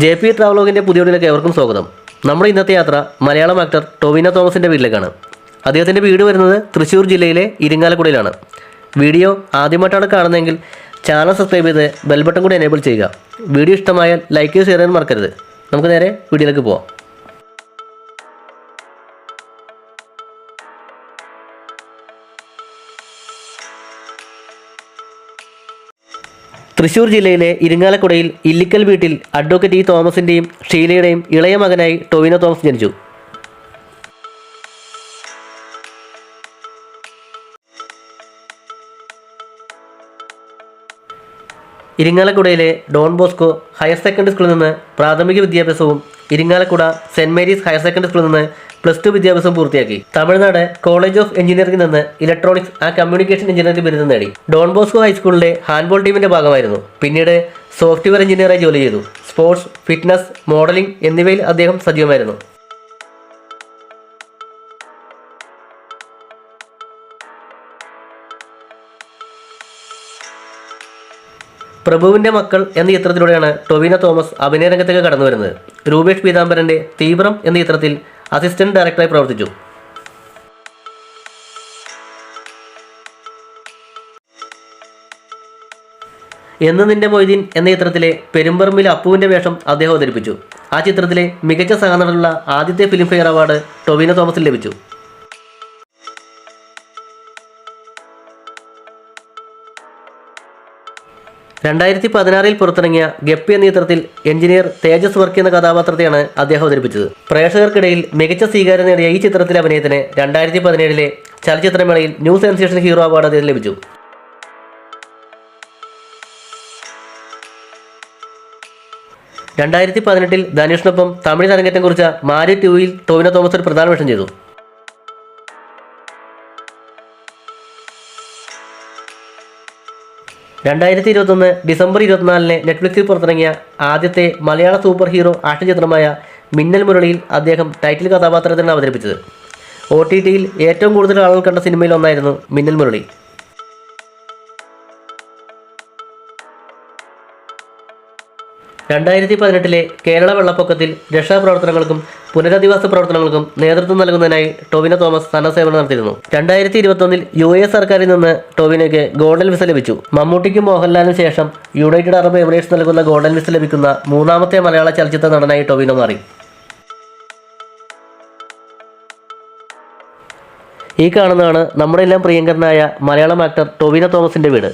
JP ട്രാവലോഗിൻ്റെ പുതിയ വീഡിയോയിലേക്ക് ഏവർക്കും സ്വാഗതം. നമ്മുടെ ഇന്നത്തെ യാത്ര മലയാളം ആക്ടർ ടൊവിനോ തോമസിൻ്റെ വീട്ടിലേക്കാണ്. അദ്ദേഹത്തിൻ്റെ വീട് വരുന്നത് തൃശ്ശൂർ ജില്ലയിലെ ഇരിങ്ങാലക്കുടയിലാണ്. വീഡിയോ ആദ്യമായിട്ടാണ് കാണുന്നതെങ്കിൽ ചാനൽ സബ്സ്ക്രൈബ് ചെയ്ത് ബെൽ ബട്ടൺ കൂടി എനേബിൾ ചെയ്യുക. വീഡിയോ ഇഷ്ടമായാൽ ലൈക്ക് ചെയ്ത് ഷെയർ ചെയ്യാൻ മറക്കരുത്. നമുക്ക് നേരെ വീഡിയോയിലേക്ക് പോവാം. തൃശ്ശൂർ ജില്ലയിലെ ഇരിങ്ങാലക്കുടയിൽ ഇല്ലിക്കൽ വീട്ടിൽ അഡ്വക്കേറ്റ് തോമസിൻ്റെയും ഷീലയുടെയും ഇളയ മകനായി ടൊവിനോ തോമസ് ജനിച്ചു. ഇരിങ്ങാലക്കുടയിലെ ഡോൺ ബോസ്കോ ഹയർ സെക്കൻഡറി സ്കൂളിൽ നിന്ന് പ്രാഥമിക വിദ്യാഭ്യാസവും Irinjalakuda saint Mary's higher secondary സ്കൂളിൽ നിന്ന് +2 വിദ്യാഭ്യാസം പൂർത്തിയാക്കി. തമിഴ്നാട് കോളേജ് ഓഫ് എഞ്ചിനീയറിംഗിൽ നിന്ന് ഇലക്ട്രോണിക്സ് ആൻഡ് കമ്മ്യൂണിക്കേഷൻ എഞ്ചിനീയറിംഗ് ബിരുദം നേടി. ഡോൺ ബോസ്കോ ഹൈസ്കൂളിലെ ഹാൻഡ്ബോൾ ടീമിന്റെ ഭാഗമായിരുന്നു. പിന്നീട് സോഫ്റ്റ്വെയർ എഞ്ചിനീയറായി ജോലി ചെയ്തു. സ്പോർട്സ്, ഫിറ്റ്നസ്, മോഡലിംഗ് എന്നിവയിൽ അദ്ദേഹം സജീവമായിരുന്നു. പ്രഭുവിൻ്റെ മക്കൾ എന്ന ചിത്രത്തിലൂടെയാണ് ടൊവിനോ തോമസ് അഭിനയ രംഗത്തേക്ക് കടന്നു വരുന്നത്. രൂപേഷ് പീതാംബരൻ്റെ തീവ്രം എന്ന ചിത്രത്തിൽ അസിസ്റ്റന്റ് ഡയറക്ടറായി പ്രവർത്തിച്ചു. എന്ന് നിന്റെ മൊയ്തീൻ എന്ന ചിത്രത്തിലെ പെരുമ്പറമ്പിലെ അപ്പുവിൻ്റെ വേഷം അദ്ദേഹം അവതരിപ്പിച്ചു. ആ ചിത്രത്തിലെ മികച്ച സഹനടനുള്ള ആദ്യത്തെ ഫിലിം ഫെയർ അവാർഡ് ടൊവിനോ തോമസിന് ലഭിച്ചു. പുറത്തിറങ്ങിയ ഗപ്പി എന്ന ചിത്രത്തിൽ എഞ്ചിനീയർ തേജസ് വർക്കി എന്ന കഥാപാത്രത്തെയാണ് അദ്ദേഹം അവതരിപ്പിച്ചത്. പ്രേക്ഷകർക്കിടയിൽ മികച്ച സ്വീകാര്യത നേടിയ ഈ ചിത്രത്തിലെ അഭിനയത്തിന് 2017 ചലച്ചിത്രമേളയിൽ ന്യൂ സെൻസേഷൻ ഹീറോ അവാർഡ് അദ്ദേഹത്തിന് ലഭിച്ചു. 2018 ധനുഷിനൊപ്പം തമിഴ് അരങ്ങേറ്റം കുറിച്ച മാരി 2 ടൊവിനോ തോമസ് ഒരു പ്രധാന വേഷം ചെയ്തു. 2021 ഡിസംബർ 24 നെറ്റ്ഫ്ലിക്സിൽ പുറത്തിറങ്ങിയ ആദ്യത്തെ മലയാള സൂപ്പർ ഹീറോ ആക്ഷൻ ചിത്രമായ മിന്നൽ മുരളിയിൽ അദ്ദേഹം ടൈറ്റിൽ കഥാപാത്രത്തിനാണ് അവതരിപ്പിച്ചത്. OTTയിൽ ഏറ്റവും കൂടുതൽ ആളുകൾ കണ്ട സിനിമയിൽ ഒന്നായിരുന്നു മിന്നൽ മുരളി. 2018 കേരള വെള്ളപ്പൊക്കത്തിൽ രക്ഷാപ്രവർത്തനങ്ങൾക്കും പുനരധിവാസ പ്രവർത്തനങ്ങൾക്കും നേതൃത്വം നൽകുന്നതിനായി ടൊവിനോ തോമസ് സന്നദ്ധസേവനം നടത്തിയിരുന്നു. 2021 US സർക്കാരിൽ നിന്ന് ടൊവിനോയ്ക്ക് ഗോൾഡൻ വിസ ലഭിച്ചു. മമ്മൂട്ടിക്കും മോഹൻലാലിനും ശേഷം യുണൈറ്റഡ് അറബ് എമിറേറ്റ്സ് നൽകുന്ന ഗോൾഡൻ വിസ ലഭിക്കുന്ന 3ാമത്തെ മലയാള ചലച്ചിത്ര നടനായി ടൊവിനോ മാറി. ഈ കാണുന്നതാണ് നമ്മുടെ എല്ലാം പ്രിയങ്കരനായ മലയാളം ആക്ടർ ടൊവിനോ തോമസിൻ്റെ വീട്.